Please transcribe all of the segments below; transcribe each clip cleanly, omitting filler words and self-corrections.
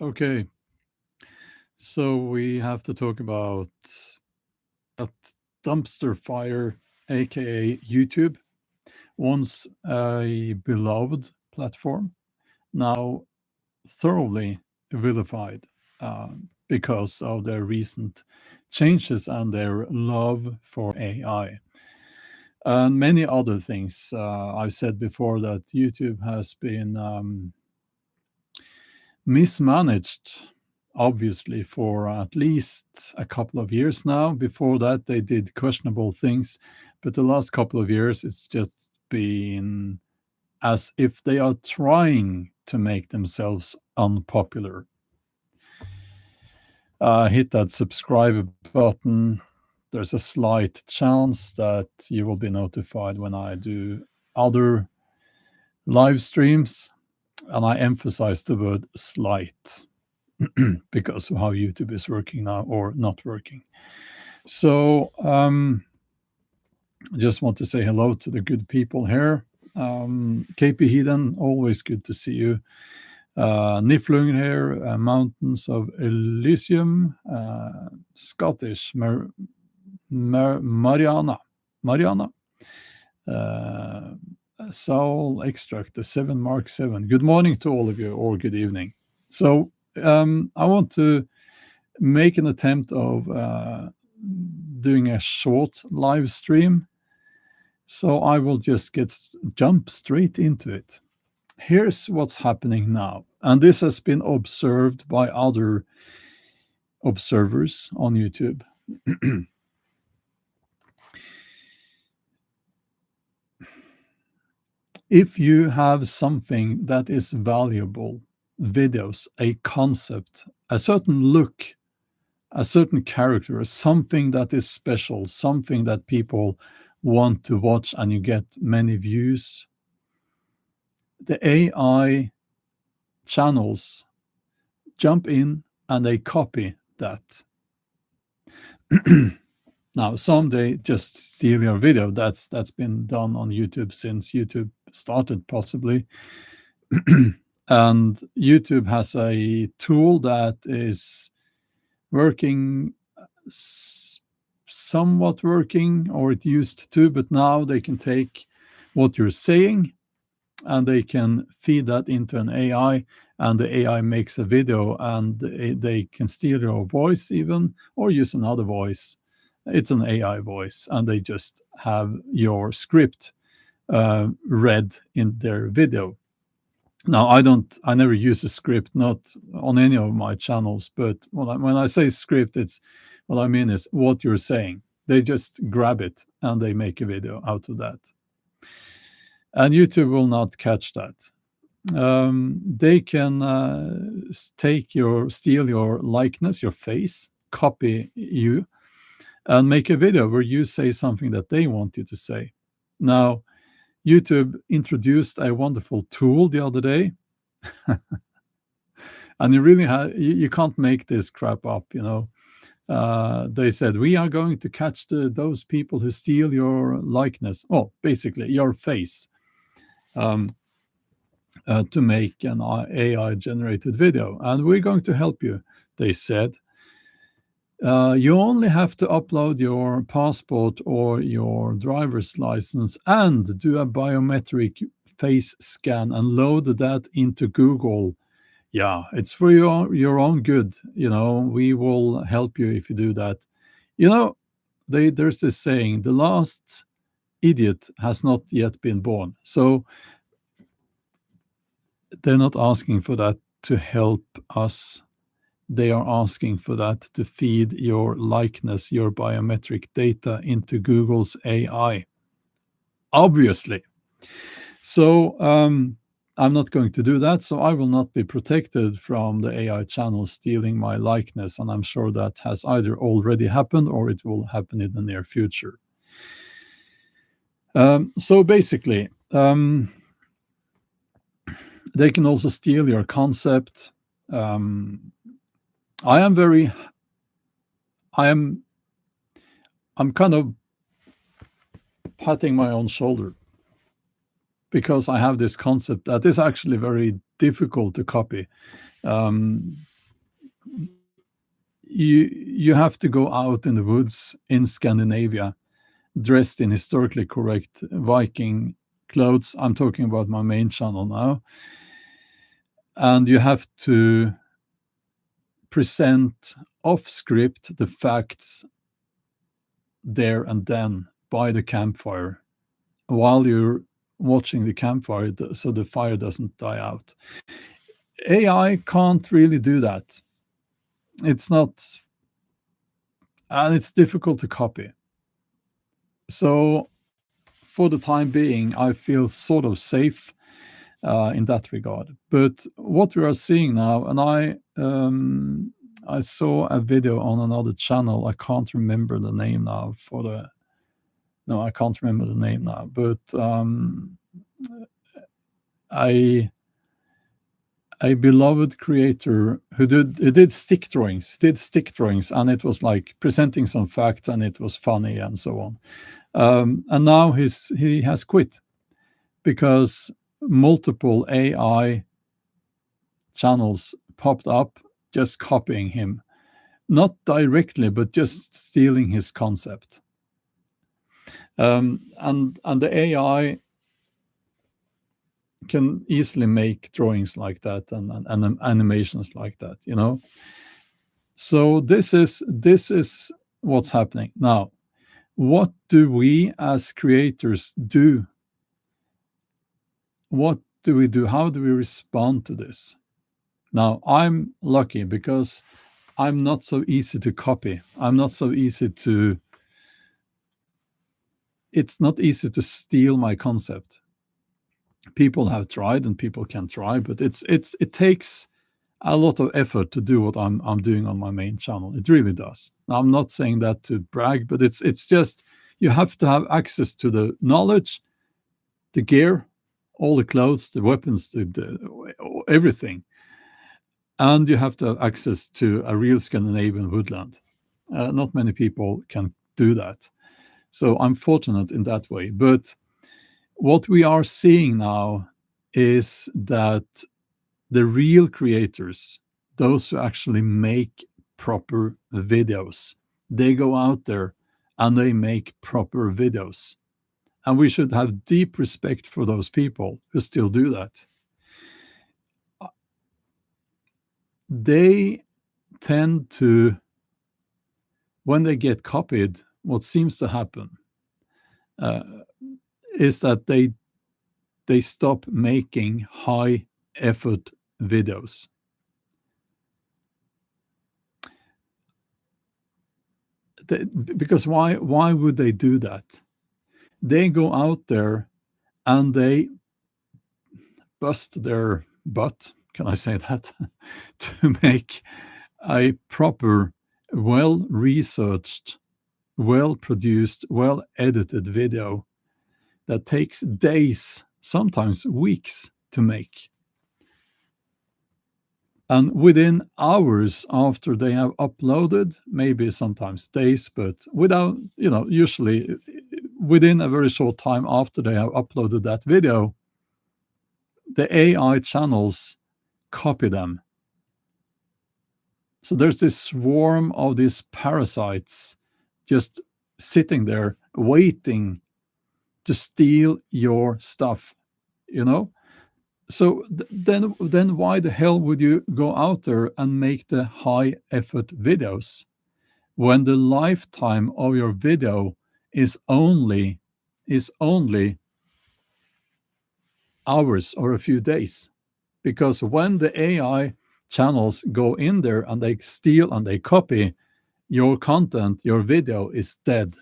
Okay, so we have to talk about that dumpster fire, aka YouTube, once a beloved platform, now thoroughly vilified because of their recent changes and their love for AI. And many other things. I've said before that YouTube has been mismanaged, obviously, for at least a couple of years now. Before that, they did questionable things, but the last couple of years, it's just been as if they are trying to make themselves unpopular. Hit that subscribe button. There's a slight chance that you will be notified when I do other live streams. And I emphasize the word slight because of how YouTube is working now or not working. So I just want to say hello to the good people here. KP Heathen, always good to see you. Niflung here, Mountains of Elysium, Scottish, Mariana, uh, Soul Extract, the 7 Mark 7. Good morning to all of you, or good evening. So I want to make an attempt of doing a short live stream. So I will just jump straight into it. Here's what's happening now. And this has been observed by other observers on YouTube. If you have something that is valuable, videos, a concept, a certain look, a certain character, something that is special, something that people want to watch, and you get many views, the AI channels jump in and they copy that. Now, some they just steal your video. That's been done on YouTube since YouTube started, possibly. And YouTube has a tool that is working, somewhat working, or it used to, but now they can take what you're saying and they can feed that into an AI, and the AI makes a video, and they can steal your voice even, or use another voice. It's an AI voice, and they just have your script read in their video. Now, I never use a script, not on any of my channels, but when I say script, it's what I mean is what you're saying. They just grab it and they make a video out of that. And YouTube will not catch that. They can steal your likeness, your face, copy you, and make a video where you say something that they want you to say. Now, YouTube introduced a wonderful tool the other day, and you can't make this crap up, They said, we are going to catch those people who steal your likeness, well, basically your face, to make an AI-generated video, and we're going to help you, they said. You only have to upload your passport or your driver's license and do a biometric face scan and load that into Google. Yeah, it's for your own good. We will help you if you do that. There's this saying, the last idiot has not yet been born. So they're not asking for that to help us. They are asking for that to feed your likeness, your biometric data into Google's AI, obviously. So I'm not going to do that. So I will not be protected from the AI channel stealing my likeness. And I'm sure that has either already happened or it will happen in the near future. So basically, they can also steal your concept. I'm kind of patting my own shoulder because I have this concept that is actually very difficult to copy. you have to go out in the woods in Scandinavia dressed in historically correct Viking clothes. I'm talking about my main channel now. And you have to present off script the facts there and then by the campfire while you're watching the campfire so the fire doesn't die out. AI can't really do that. It's not, and it's difficult to copy. So for the time being, I feel sort of safe in that regard. But what we are seeing now, and I saw a video on another channel. I can't remember the name now. No, I can't remember the name now. But a beloved creator who did stick drawings. And it was like presenting some facts, and it was funny and so on. And now he has quit because multiple AI channels popped up just copying him, not directly, but just stealing his concept. And the AI can easily make drawings like that and animations like that, you know. So this is what's happening now. What do we as creators do? What do we do? How do we respond to this? Now, I'm lucky because I'm not so easy to copy. It's not easy to steal my concept. People have tried and people can try, but it takes a lot of effort to do what I'm doing on my main channel. It really does. Now, I'm not saying that to brag, but it's just you have to have access to the knowledge, the gear, all the clothes, the weapons, everything. And you have to have access to a real Scandinavian woodland. Not many people can do that. So I'm fortunate in that way. But what we are seeing now is that the real creators, those who actually make proper videos, they go out there and they make proper videos. And we should have deep respect for those people who still do that. They tend to, when they get copied, what seems to happen is that they stop making high effort videos. Because why would they do that? They go out there and they bust their butt, can I say that, to make a proper, well-researched, well-produced, well-edited video that takes days, sometimes weeks to make. And within hours after they have uploaded, maybe sometimes days, but without, usually within a very short time after they have uploaded that video, the AI channels copy them. So there's this swarm of these parasites just sitting there waiting to steal your stuff, So then why the hell would you go out there and make the high effort videos when the lifetime of your video is only hours or a few days? Because when the AI channels go in there and they steal and they copy your content, your video is dead.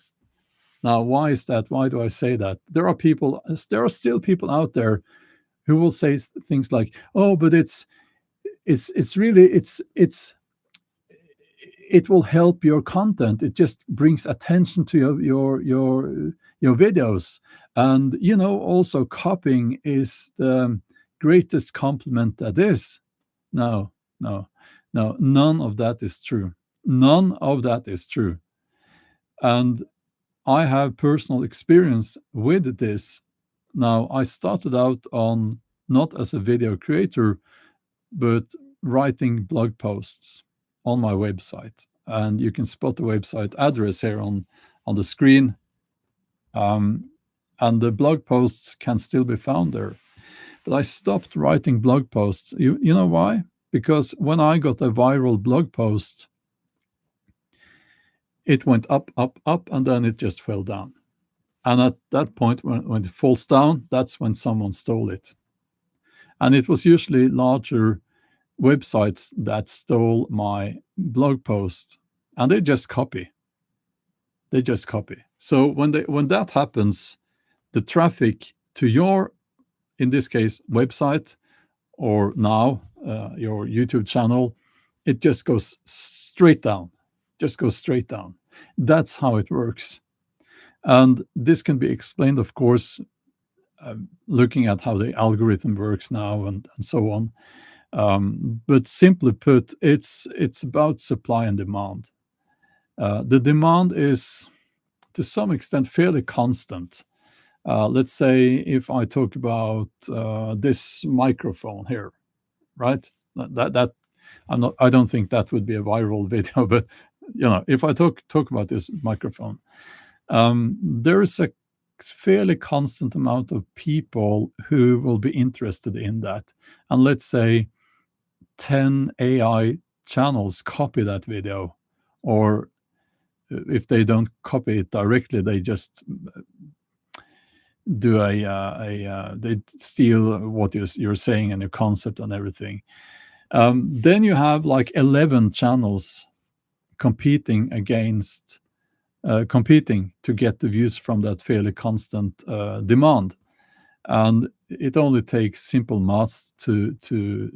Now, why is that? Why do I say that? There are still people out there who will say things like, "Oh, but it will help your content. It just brings attention to your videos, and also copying is the greatest compliment that is." No, no, no. None of that is true. None of that is true. And I have personal experience with this. Now, I started out on not as a video creator, but writing blog posts on my website. and you can spot the website address here on the screen, and the blog posts can still be found there. But I stopped writing blog posts. You know why? Because when I got a viral blog post, it went up, up, up, and then it just fell down. And at that point, when it falls down, that's when someone stole it. And it was usually larger websites that stole my blog post, and they just copy. They just copy. So when that happens, the traffic to your, in this case, website, or now your YouTube channel, it just goes straight down. Just goes straight down. That's how it works. And this can be explained, of course, looking at how the algorithm works now and so on. But simply put, it's about supply and demand. The demand is, to some extent, fairly constant. Let's say if I talk about this microphone here, right? That I don't think that would be a viral video, but if I talk about this microphone, there is a fairly constant amount of people who will be interested in that. And let's say 10 AI channels copy that video, or if they don't copy it directly, they just do they steal what you're saying and your concept and everything. Then you have like 11 channels competing to get the views from that fairly constant demand. And it only takes simple maths to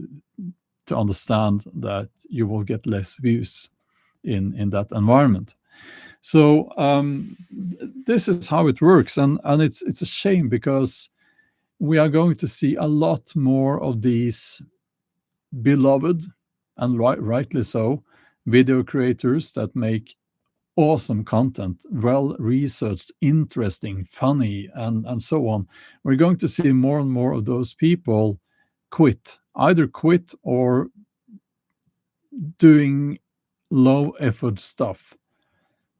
understand that you will get less views in that environment. So this is how it works, and it's a shame, because we are going to see a lot more of these beloved, and rightly so, video creators that make awesome content, well researched, interesting, funny, and so on. We're going to see more and more of those people either quit or doing low effort stuff,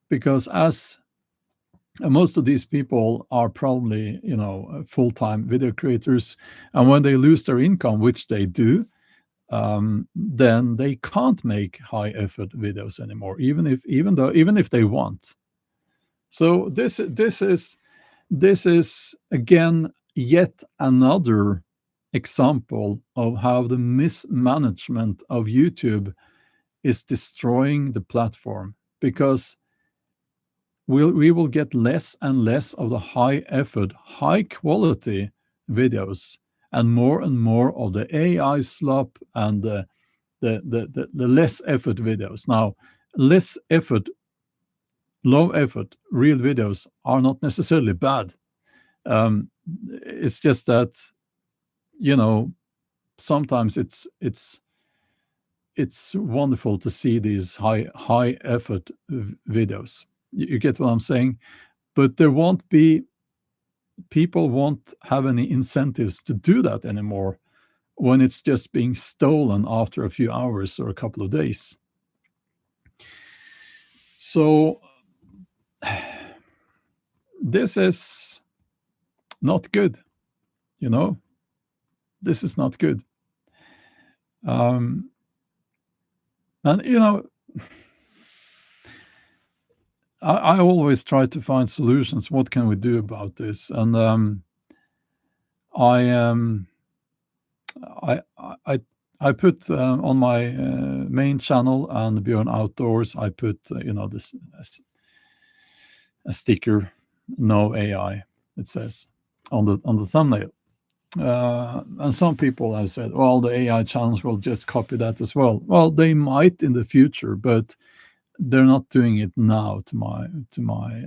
because as most of these people are probably full-time video creators, and when they lose their income, which they do, then they can't make high effort videos anymore, even if they want. So this is again yet another example of how the mismanagement of YouTube is destroying the platform, because we will get less and less of the high effort, high quality videos, and more of the AI slop and the less effort videos. Now, less effort, low effort, real videos are not necessarily bad. It's just that, sometimes it's wonderful to see these high effort videos. You get what I'm saying? But people won't have any incentives to do that anymore when it's just being stolen after a few hours or a couple of days. So this is not good, this is not good. And I always try to find solutions. What can we do about this? And I put on my main channel and Bjorn Outdoors, I put this a sticker, no AI, it says on the thumbnail. And some people have said, well, the AI channels will just copy that as well. Well, they might in the future, but they're not doing it now, to my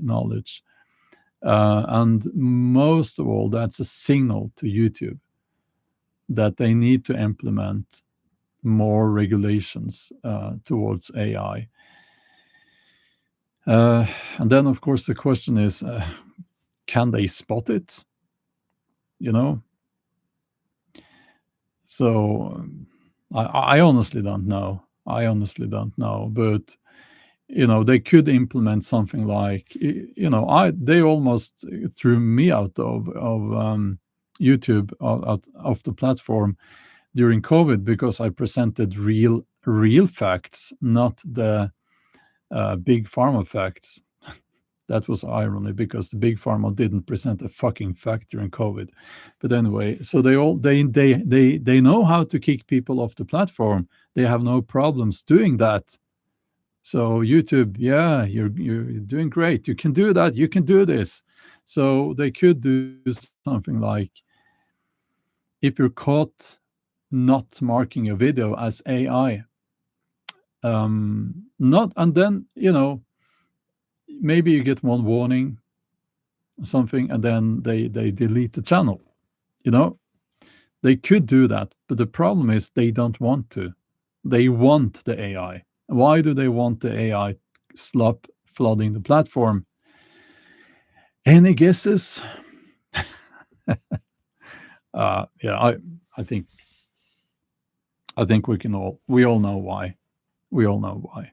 knowledge. And most of all, that's a signal to YouTube that they need to implement more regulations towards AI. And then, of course, the question is, can they spot it? So I honestly don't know. But They could implement something like, I they almost threw me out of YouTube, out of the platform during COVID, because I presented real facts, not the big pharma facts. That was irony, because the big pharma didn't present a fucking fact during COVID. But anyway, so they know how to kick people off the platform. They have no problems doing that. So YouTube, yeah, you're doing great. You can do that. You can do this. So they could do something like, if you're caught not marking your video as AI, not, and then maybe you get one warning or something, and then they delete the channel. You know, they could do that, but the problem is they don't want to. They want the AI. Why do they want the AI slop flooding the platform? Any guesses? Yeah, I think we all know why. We all know why.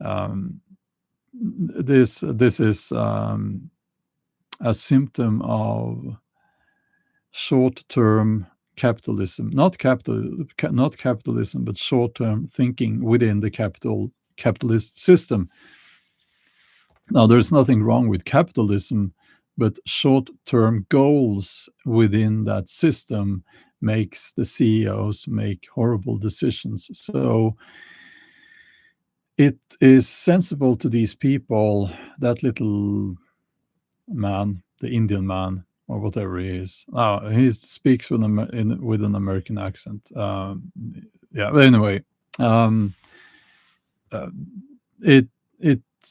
Um, this is a symptom of short-term capitalism, not capitalism, but short-term thinking within the capitalist system. Now, there's nothing wrong with capitalism, but short-term goals within that system makes the CEOs make horrible decisions. So it is sensible to these people, that little man, the Indian man, or whatever he is. He speaks with an American accent. Yeah, but anyway, um, uh, it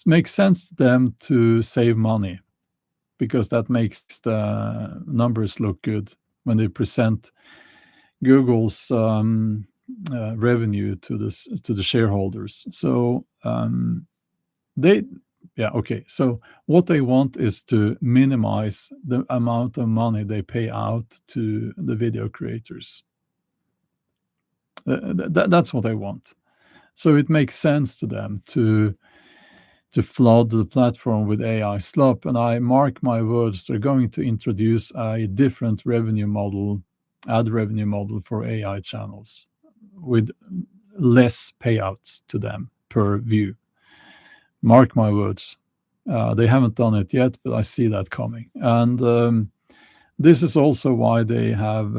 makes sense to them to save money, because that makes the numbers look good when they present Google's revenue to the shareholders. So they yeah, okay, so what they want is to minimize the amount of money they pay out to the video creators. That's what they want. So it makes sense to them to flood the platform with AI slop. And I mark my words, they're going to introduce a different ad revenue model for AI channels, with less payouts to them per view. Mark my words. They haven't done it yet, but I see that coming. And this is also why they have,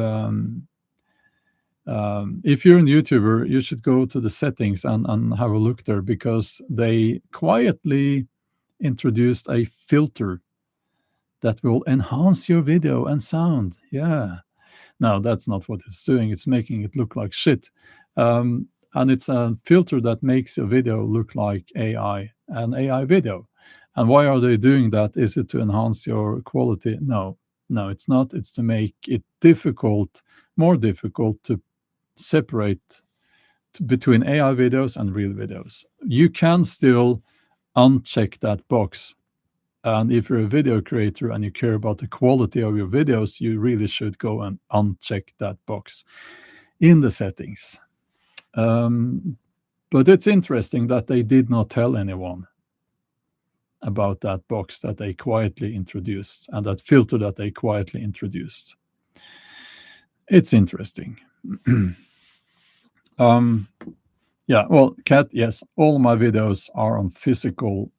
if you're a YouTuber, you should go to the settings and have a look there, because they quietly introduced a filter that will enhance your video and sound. Yeah. No, that's not what it's doing. It's making it look like shit. And it's a filter that makes a video look like an AI video. And why are they doing that? Is it to enhance your quality? No, it's not. It's to make it more difficult to separate between AI videos and real videos. You can still uncheck that box. And if you're a video creator and you care about the quality of your videos, you really should go and uncheck that box in the settings. But it's interesting that they did not tell anyone about that box that they quietly introduced, and that filter that they quietly introduced. It's interesting. Yeah, well, Cat, yes, all my videos are on physical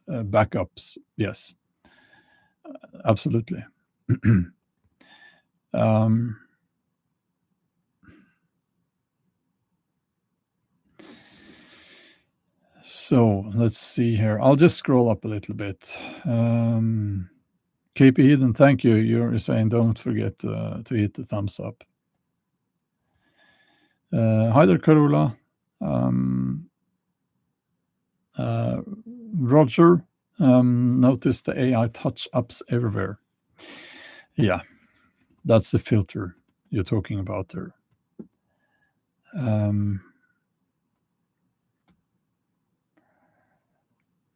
backups. Yes, absolutely. So let's see here. I'll just scroll up a little bit. KP Hidden, thank you. You're saying don't forget to hit the thumbs up. Hi there, Carola. Roger, notice the AI touch-ups everywhere. Yeah, that's the filter you're talking about there.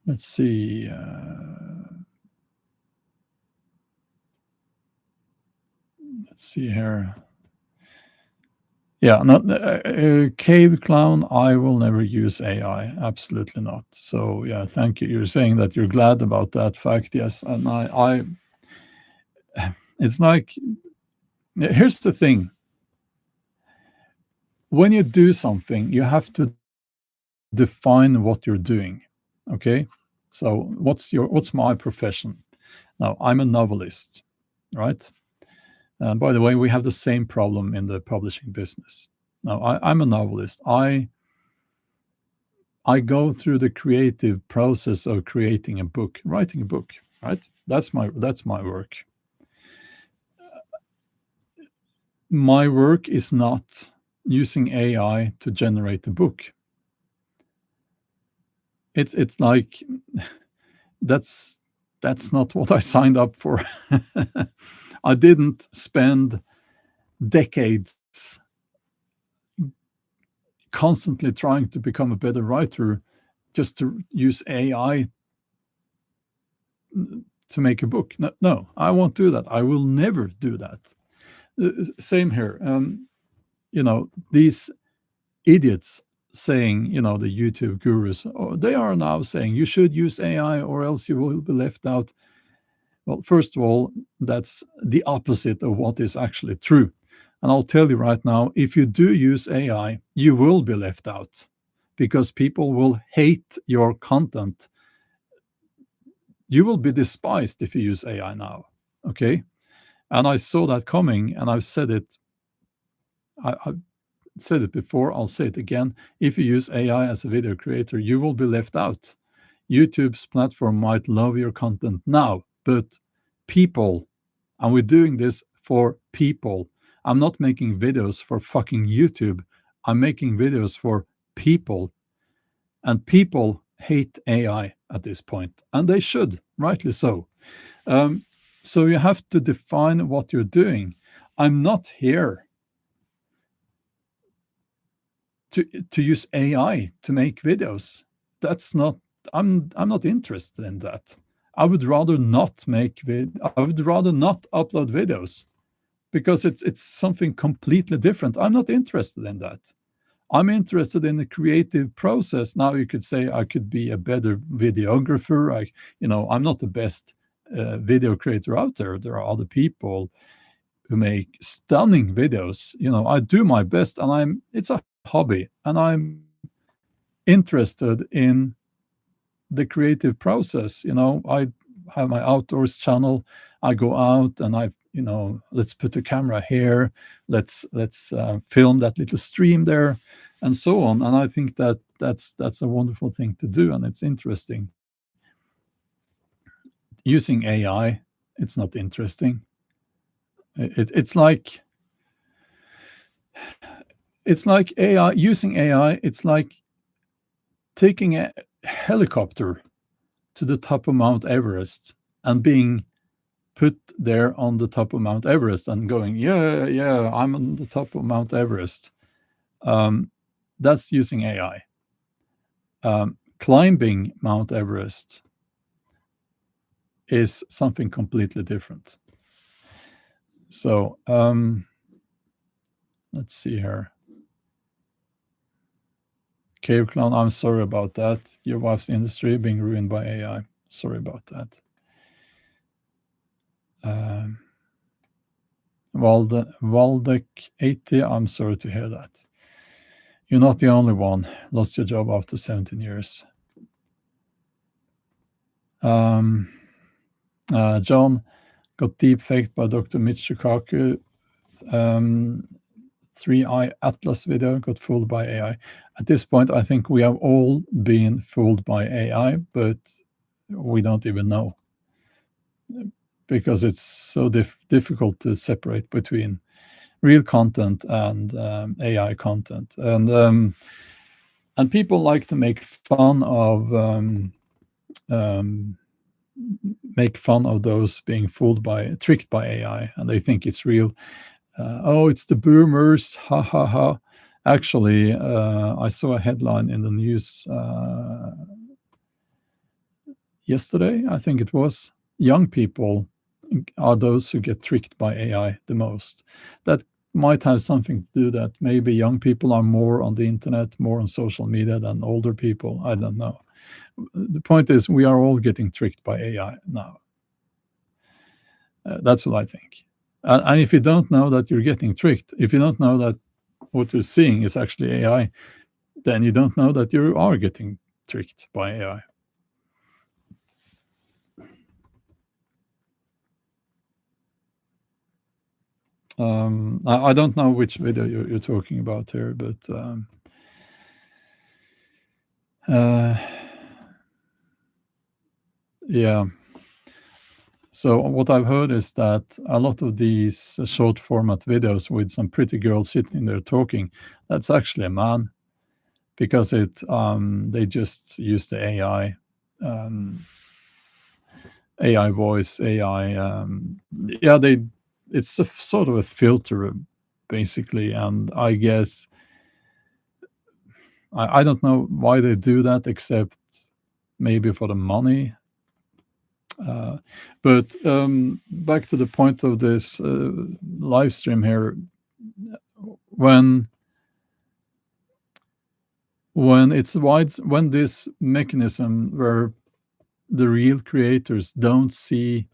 Let's see. Let's see here. Yeah, not Cave Clown. I will never use AI. Absolutely not. So yeah, thank you. You're saying that you're glad about that fact. Yes, and it's like, here's the thing. When you do something, you have to define what you're doing. Okay, so what's my profession? Now, I'm a novelist, right? And by the way, we have the same problem in the publishing business. Now, I'm a novelist. I go through the creative process of creating a book, writing a book, right? That's my work. My work is not using AI to generate a book. It's like that's that's not what I signed up for. I didn't spend decades constantly trying to become a better writer just to use AI to make a book. No, no, I won't do that. I will never do that. Same here. These idiots saying, the YouTube gurus, they are now saying you should use AI or else you will be left out. Well, first of all, that's the opposite of what is actually true. And I'll tell you right now, if you do use AI, you will be left out because people will hate your content. You will be despised if you use AI now. Okay. And I saw that coming, and I've said it. I've said it before, I'll say it again. If you use AI as a video creator, you will be left out. YouTube's platform might love your content now, but people, and we're doing this for people. I'm not making videos for fucking YouTube. I'm making videos for people. And people hate AI at this point, and they should, rightly so. Um, so you have to define what you're doing. I'm not here to use AI to make videos. That's not. I'm not interested in that. I would rather not I would rather not upload videos because it's something completely different. I'm not interested in that. I'm interested in the creative process. Now you could say I could be a better videographer. I'm not the best video creator out there. There are other people who make stunning videos. I do my best, and it's a hobby, and I'm interested in the creative process. I have my outdoors channel. I go out and let's put the camera here. Let's film that little stream there, and so on. And I think that's a wonderful thing to do, and it's interesting. Using AI, it's not interesting. It's like AI. Using AI, it's like taking a helicopter to the top of Mount Everest and being put there on the top of Mount Everest and going, yeah, yeah, I'm on the top of Mount Everest. That's using AI. Climbing Mount Everest is something completely different. So let's see here. Cave Clown, I'm sorry about that. Your wife's industry being ruined by AI. Sorry about that. Waldek 80, I'm sorry to hear that. You're not the only one. Lost your job after 17 years. John got deep faked by Dr. Michikaku. 3i Atlas video got fooled by AI. At this point, I think we have all been fooled by AI, but we don't even know because it's so difficult to separate between real content and AI content. And people like to make fun of those being tricked by AI, and they think it's real. Oh, it's the boomers, ha ha ha. Actually, I saw a headline in the news yesterday, I think it was. Young people are those who get tricked by AI the most. That might have something to do that maybe young people are more on the internet, more on social media than older people. I don't know. The point is, we are all getting tricked by AI now. That's what I think. And if you don't know that you're getting tricked, if you don't know that what you're seeing is actually AI, then you don't know that you are getting tricked by AI. I don't know which video you're talking about here, but yeah. So what I've heard is that a lot of these short format videos with some pretty girls sitting there talking, that's actually a man, because they just use the AI voice, yeah, it's a sort of a filter basically, and I guess I don't know why they do that, except maybe for the money. But back to the point of this live stream here, when when this mechanism where the real creators don't see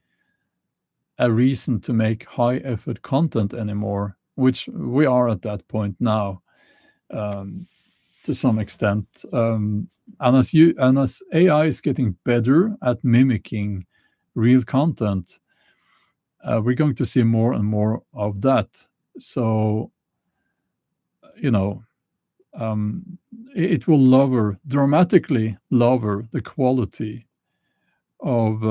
a reason to make high effort content anymore, which we are at that point now, to some extent. And as AI is getting better at mimicking real content, we're going to see more and more of that. So, you know, it will dramatically lower the quality of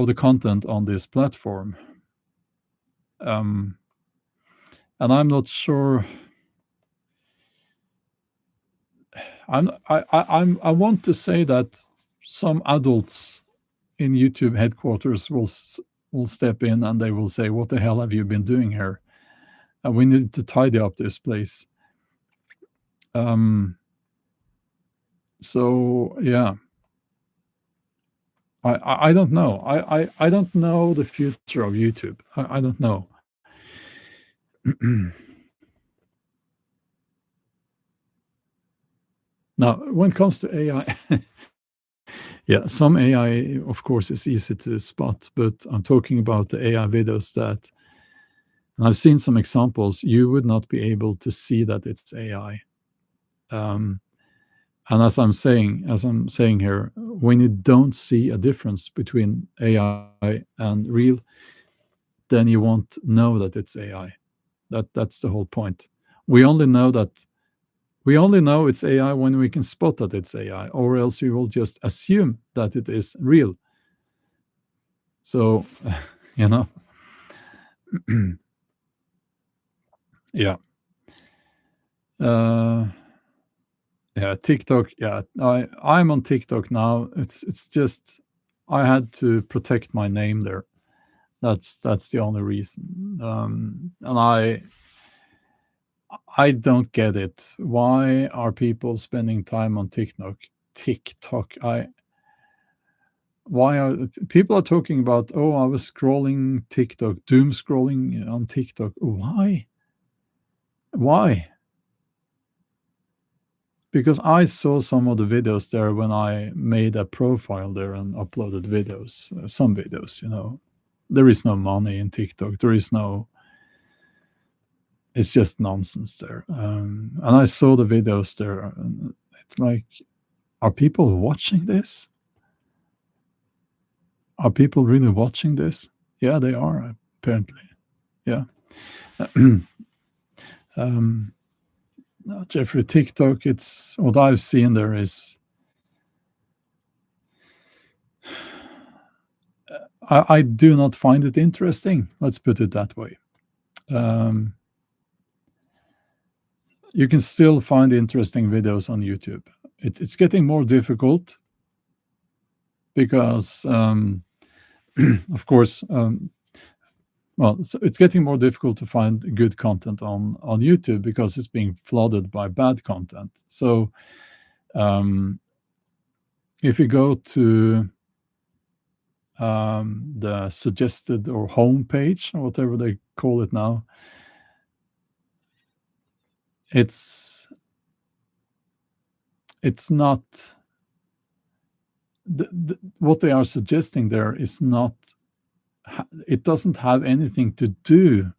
the content on this platform. And I'm not sure. I want to say that some adults in YouTube headquarters will step in and they will say, "What the hell have you been doing here? And we need to tidy up this place." So yeah, I don't know. I don't know the future of YouTube. I don't know. Now, when it comes to AI, yeah, some AI, of course, is easy to spot, but I'm talking about the AI videos that, and I've seen some examples, you would not be able to see that it's AI. And as I'm saying here, when you don't see a difference between AI and real, then you won't know that it's AI. That's the whole point. We only know it's AI when we can spot that it's AI, or else we will just assume that it is real. So, you know, yeah. Yeah, TikTok. Yeah, I'm on TikTok now. It's just I had to protect my name there. That's the only reason. And I don't get it. Why are people spending time on TikTok? TikTok. I Why are people are talking about? Oh, I was scrolling TikTok, doom scrolling on TikTok. Why? Why? Because I saw some of the videos there when I made a profile there and uploaded videos, some videos, There is no money in TikTok. It's just nonsense there. And I saw the videos there, and it's like, are people watching this? Are people really watching this? Yeah, they are, apparently. Yeah. Jeffrey, TikTok, it's what I've seen there is I do not find it interesting. Let's put it that way. You can still find interesting videos on YouTube. It's getting more difficult because, of course, well, it's getting more difficult to find good content on YouTube because it's being flooded by bad content. So, if you go to the suggested or home page or whatever they call it now. It's it's not what they are suggesting there is not it doesn't have anything to do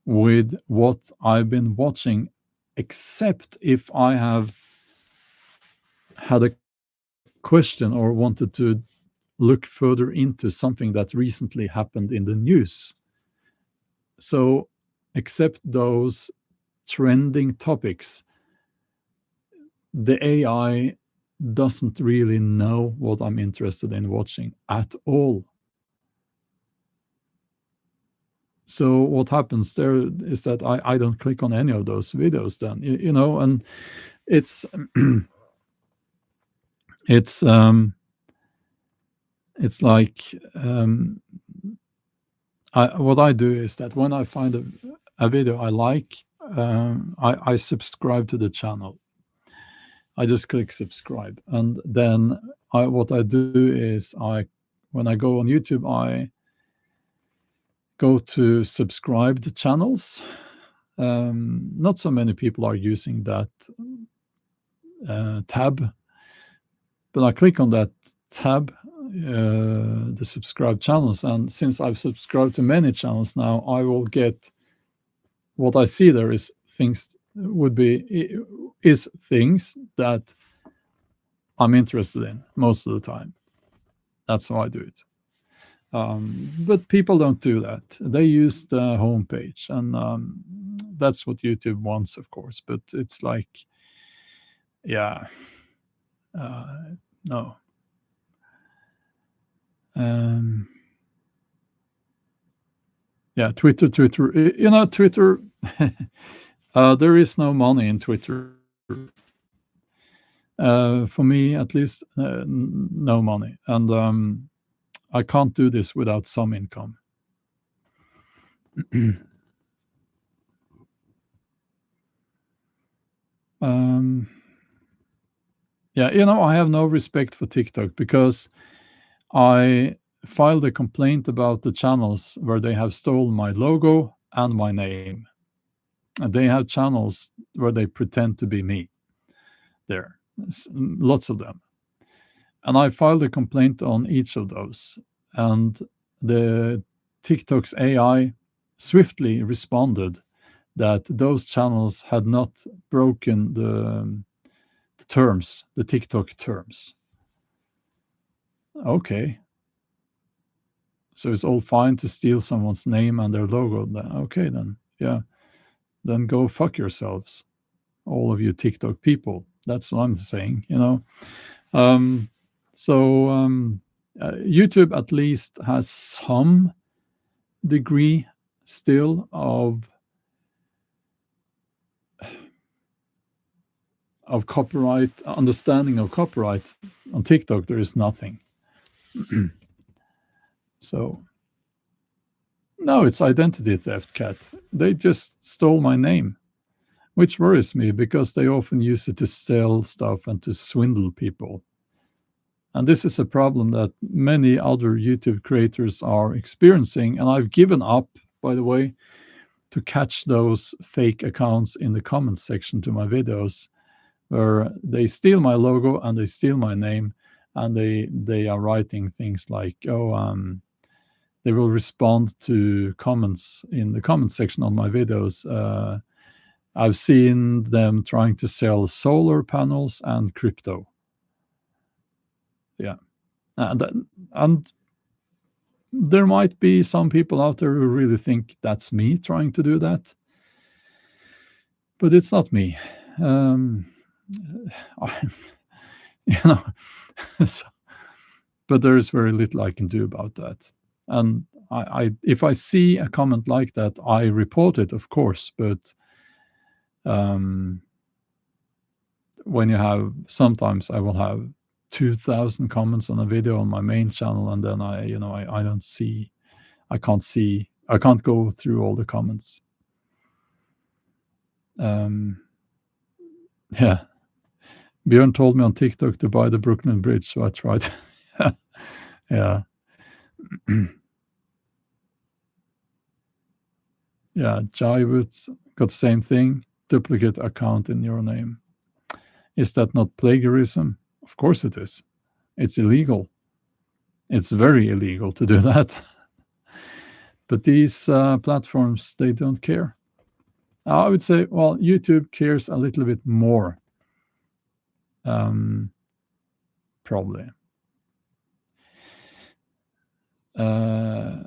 with what I've been watching, except if I have had a question or wanted to look further into something that recently happened in the news. So, except those trending topics, the AI doesn't really know what I'm interested in watching at all. So what happens there is that I don't click on any of those videos then, and it's it's it's like what I do is that when I find a video I like, I subscribe to the channel. I just click subscribe, and then what I do is when I go on YouTube, I go to subscribed channels. Not so many people are using that tab, but I click on that tab, the subscribe channels, and since I've subscribed to many channels now, I will get what I see there is things that I'm interested in most of the time. That's how I do it. But people don't do that. They use the homepage, and that's what YouTube wants, of course. But it's like, yeah, no. Yeah, Twitter. Twitter. There is no money in Twitter. For me, at least, no money, and I can't do this without some income. Yeah, I have no respect for TikTok because I filed a complaint about the channels where they have stolen my logo and my name. And they have channels where they pretend to be me there. Lots of them. And I filed a complaint on each of those. And the TikTok's AI swiftly responded that those channels had not broken the terms, the TikTok terms. Okay. So it's all fine to steal someone's name and their logo. Okay, then. Yeah. Then go fuck yourselves, all of you TikTok people. That's what I'm saying, YouTube at least has some degree still of copyright, understanding of copyright. On TikTok, there is nothing. So, no, it's identity theft, Cat. They just stole my name, which worries me because they often use it to sell stuff and to swindle people. And this is a problem that many other YouTube creators are experiencing. And I've given up, by the way, to catch those fake accounts in the comments section to my videos where they steal my logo and they steal my name, and they are writing things like, they will respond to comments in the comment section on my videos. I've seen them trying to sell solar panels and crypto. Yeah. And there might be some people out there who really think that's me trying to do that. But it's not me. So, but there is very little I can do about that. And if I see a comment like that, I report it, of course. But sometimes I will have 2,000 comments on a video on my main channel, and then I can't go through all the comments. Yeah. Bjorn told me on TikTok to buy the Brooklyn Bridge, so I tried. Yeah. Yeah, Jaiwood got the same thing. Duplicate account in your name. Is that not plagiarism? Of course it is. It's illegal. It's very illegal to do that. But these platforms, they don't care. I would say, well, YouTube cares a little bit more, um, probably. Uh,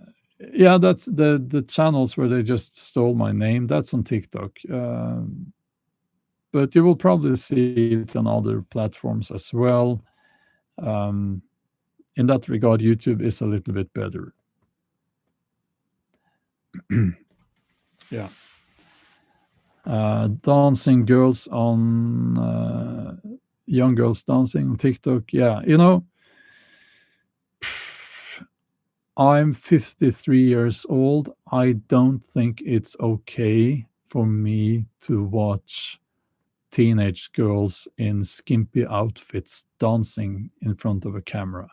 yeah, that's the channels where they just stole my name. That's on TikTok. But you will probably see it on other platforms as well. Um, in that regard, YouTube is a little bit better. Yeah. Dancing girls on young girls dancing on TikTok. Yeah, I'm 53 years old. I don't think it's okay for me to watch teenage girls in skimpy outfits dancing in front of a camera.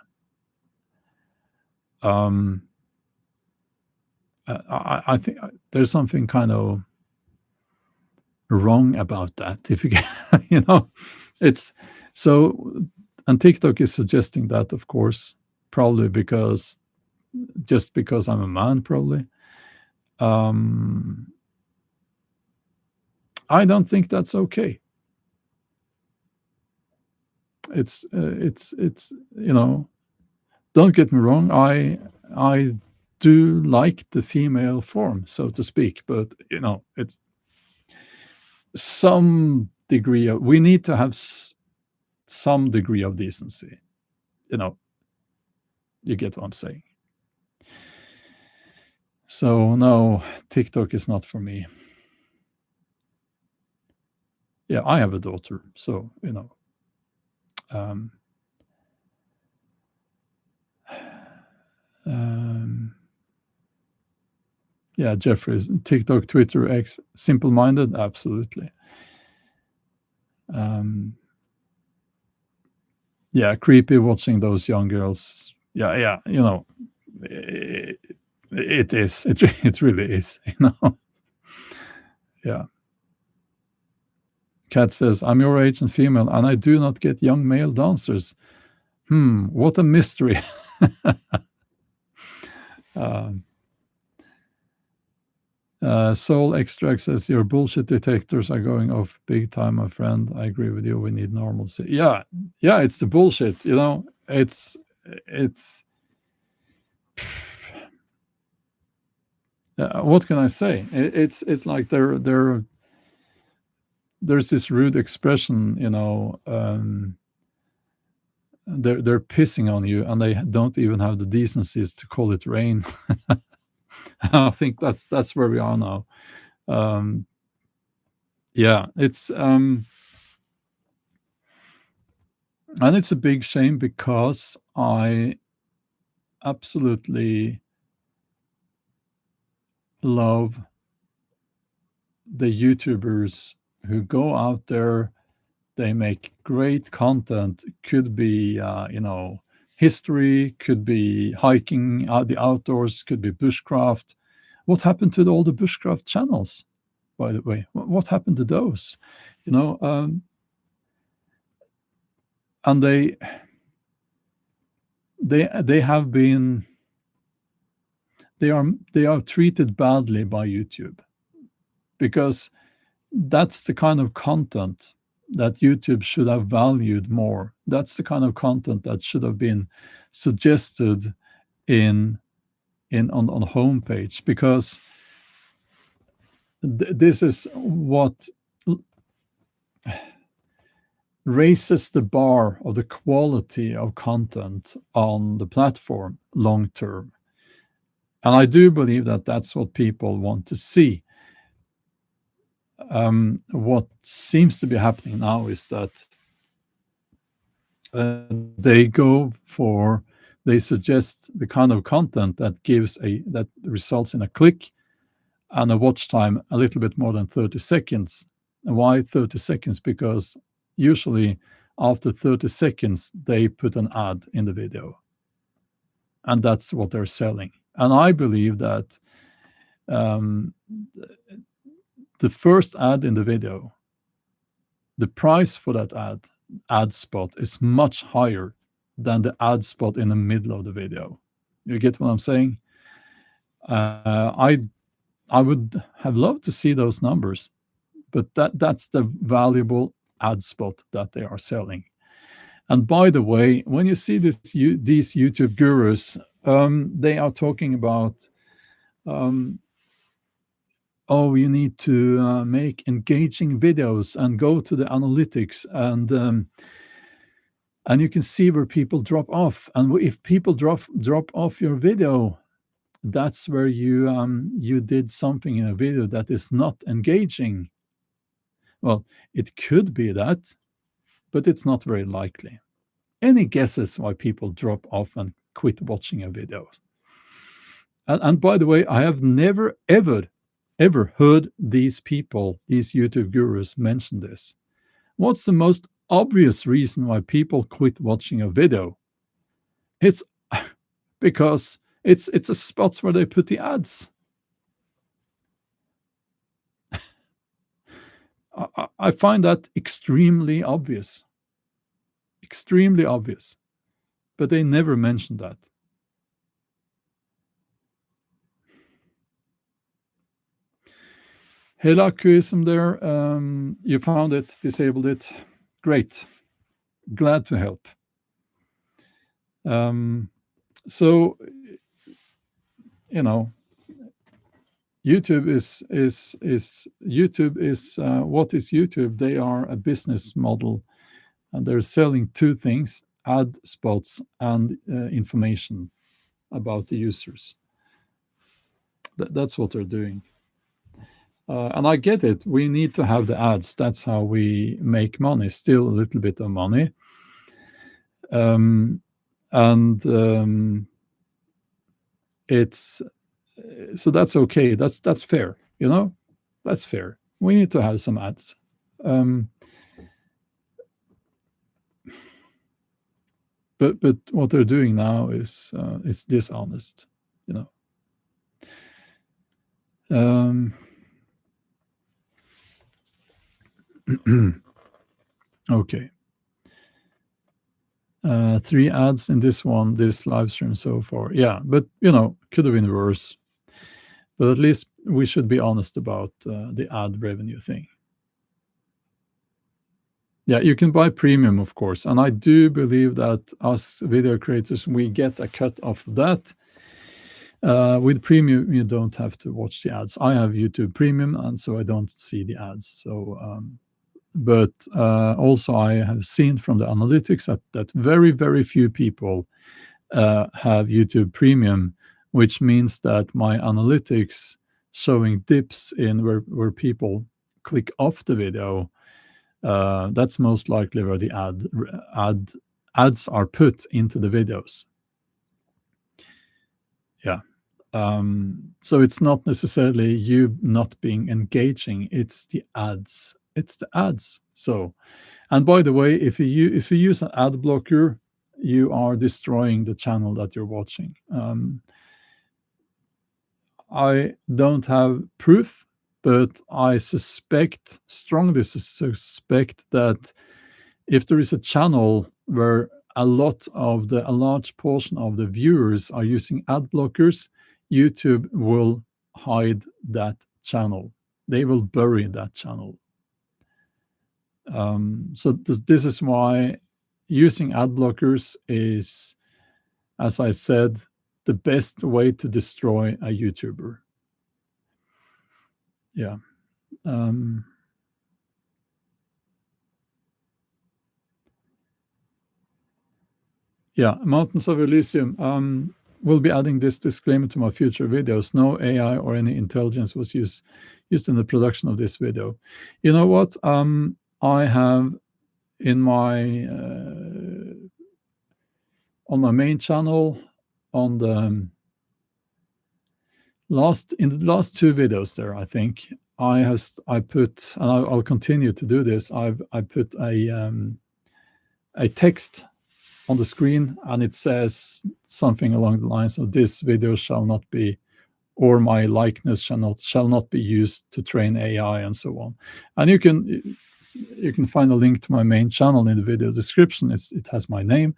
Um, I think there's something kind of wrong about that. If you get, it's so, and TikTok is suggesting that, of course, probably just because I'm a man, probably. Um, I don't think that's okay. It's don't get me wrong. I do like the female form, so to speak, but it's some degree of we need to have some degree of decency. You know, you get what I'm saying. So no, TikTok is not for me. Yeah, I have a daughter, so Um, um, yeah, Jeffries, TikTok, Twitter, X, simple-minded, absolutely. Um, yeah, creepy watching those young girls. Yeah, it, it is. It really is. Yeah. Kat says, I'm your age and female, and I do not get young male dancers. What a mystery. um, Soul Extract says, your bullshit detectors are going off big time, my friend. I agree with you. We need normalcy. Yeah, it's the bullshit. It's what can I say? It's like there's this rude expression, they're pissing on you, and they don't even have the decencies to call it rain. I think that's where we are now. Um, yeah, and it's a big shame because I absolutely love the YouTubers who go out there. They make great content. Could be, history, could be hiking out the outdoors, could be bushcraft. What happened to all the bushcraft channels, by the way? What happened to those? And they have been they are treated badly by YouTube because that's the kind of content that YouTube should have valued more. That's the kind of content that should have been suggested in on homepage, because this is what raises the bar of the quality of content on the platform long term. And I do believe that that's what people want to see. What seems to be happening now is that they they suggest the kind of content that results in a click and a watch time a little bit more than 30 seconds. And why 30 seconds? Because usually after 30 seconds, they put an ad in the video. and that's what they're selling. And I believe that um, the first ad in the video, the price for that ad spot is much higher than the ad spot in the middle of the video. You get what I'm saying? I would have loved to see those numbers, but that's the valuable ad spot that they are selling. And by the way, when you see these YouTube gurus, they are talking about, um, oh, you need to make engaging videos and go to the analytics, and you can see where people drop off. And if people drop off your video, that's where you did something in a video that is not engaging. Well, it could be that, but it's not very likely. Any guesses why people drop off and quit watching a video? And by the way, I have never, ever heard these people, these YouTube gurus, mention this. What's the most obvious reason why people quit watching a video? It's because it's a spots where they put the ads. I find that extremely obvious. Extremely obvious. But they never mention that. Helakuism there. You found it, disabled it. Great. Glad to help. So, YouTube is what is YouTube? They are a business model, and they're selling two things: ad spots and information about the users. That's what they're doing. And I get it. We need to have the ads. That's how we make money. Still a little bit of money. It's so that's okay. That's fair. That's fair. We need to have some ads. But what they're doing now is dishonest. Okay. 3 ads in this live stream so far. Yeah, but could have been worse. But at least we should be honest about the ad revenue thing. Yeah, you can buy premium, of course, and I do believe that us video creators, we get a cut off that. With premium, you don't have to watch the ads. I have YouTube Premium, and so I don't see the ads. So, but also I have seen from the analytics that very, very few people have YouTube Premium, which means that my analytics showing dips in where people click off the video. That's most likely where the ads are put into the videos. Yeah. So it's not necessarily you not being engaging, it's the ads. So, and by the way, if you use an ad blocker, you are destroying the channel that you're watching. I don't have proof, but I strongly suspect that if there is a channel where a large portion of the viewers are using ad blockers, YouTube will hide that channel. They will bury that channel. So this is why using ad blockers is, as I said, the best way to destroy a YouTuber. Yeah. Yeah, Mountains of Elysium. Will be adding this disclaimer to my future videos. No AI or any intelligence was used in the production of this video. You know what? I have in my on my main channel, on the last 2 videos there, I think I put, and I'll continue to do this. I put a text on the screen, and it says something along the lines of, this video shall not be, or my likeness shall not be used to train AI, and so on. And you can find a link to my main channel in the video description. It has my name,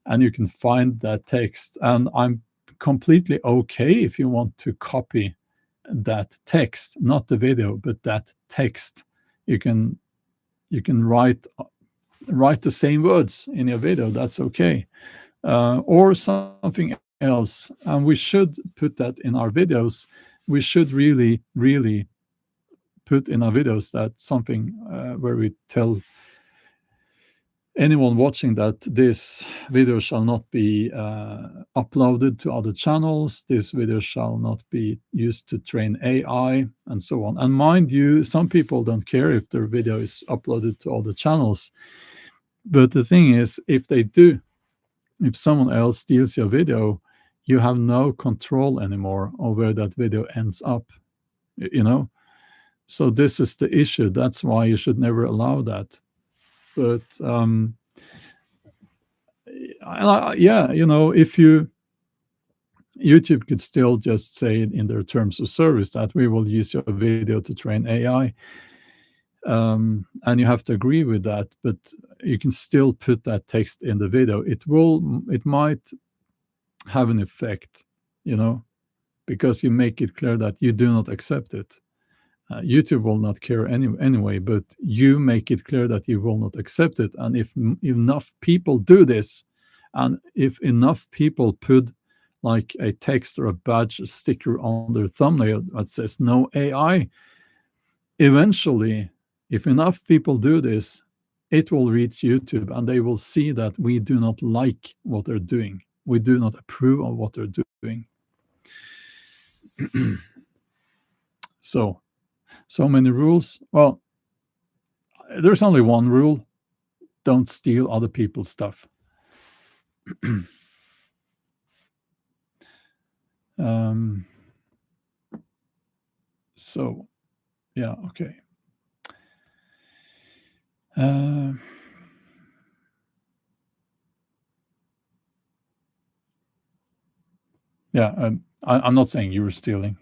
and you can find that text. And I'm completely okay if you want to copy that text, not the video, but that text. You can write the same words in your video. That's okay, or something else. And we should put that in our videos. We should really put in our videos that something where we tell anyone watching that this video shall not be uploaded to other channels, this video shall not be used to train AI, and so on. And mind you, some people don't care if their video is uploaded to other channels. But the thing is, if they do, if someone else steals your video, you have no control anymore of where that video ends up, you know? So this is the issue. That's why you should never allow that. But yeah, if YouTube could still just say in their terms of service that we will use your video to train AI, and you have to agree with that, but you can still put that text in the video. It might have an effect, because you make it clear that you do not accept it. YouTube will not care anyway, but you make it clear that you will not accept it. And if enough people do this, and if enough people put like a text or a badge, a sticker on their thumbnail that says no AI, eventually, if enough people do this, it will reach YouTube, and they will see that we do not like what they're doing. We do not approve of what they're doing. So many rules. Well, there's only one rule: don't steal other people's stuff. So, yeah, okay. Yeah, I'm not saying you were stealing.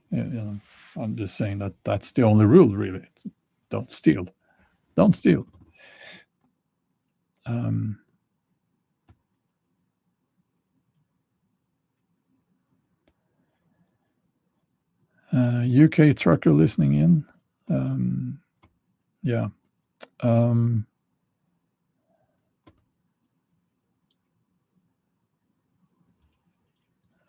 I'm just saying that that's the only rule, really. Don't steal. Don't steal. UK trucker listening in. Yeah.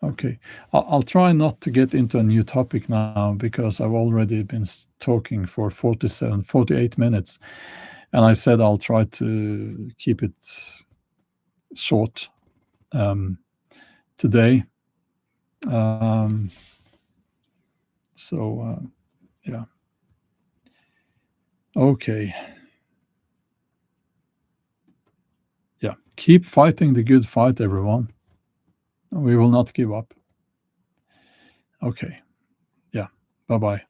Okay. I'll try not to get into a new topic now, because I've already been talking for 48 minutes. And I said I'll try to keep it short today. So, yeah. Okay. Yeah. Keep fighting the good fight, everyone. We will not give up. Okay. Yeah. Bye-bye.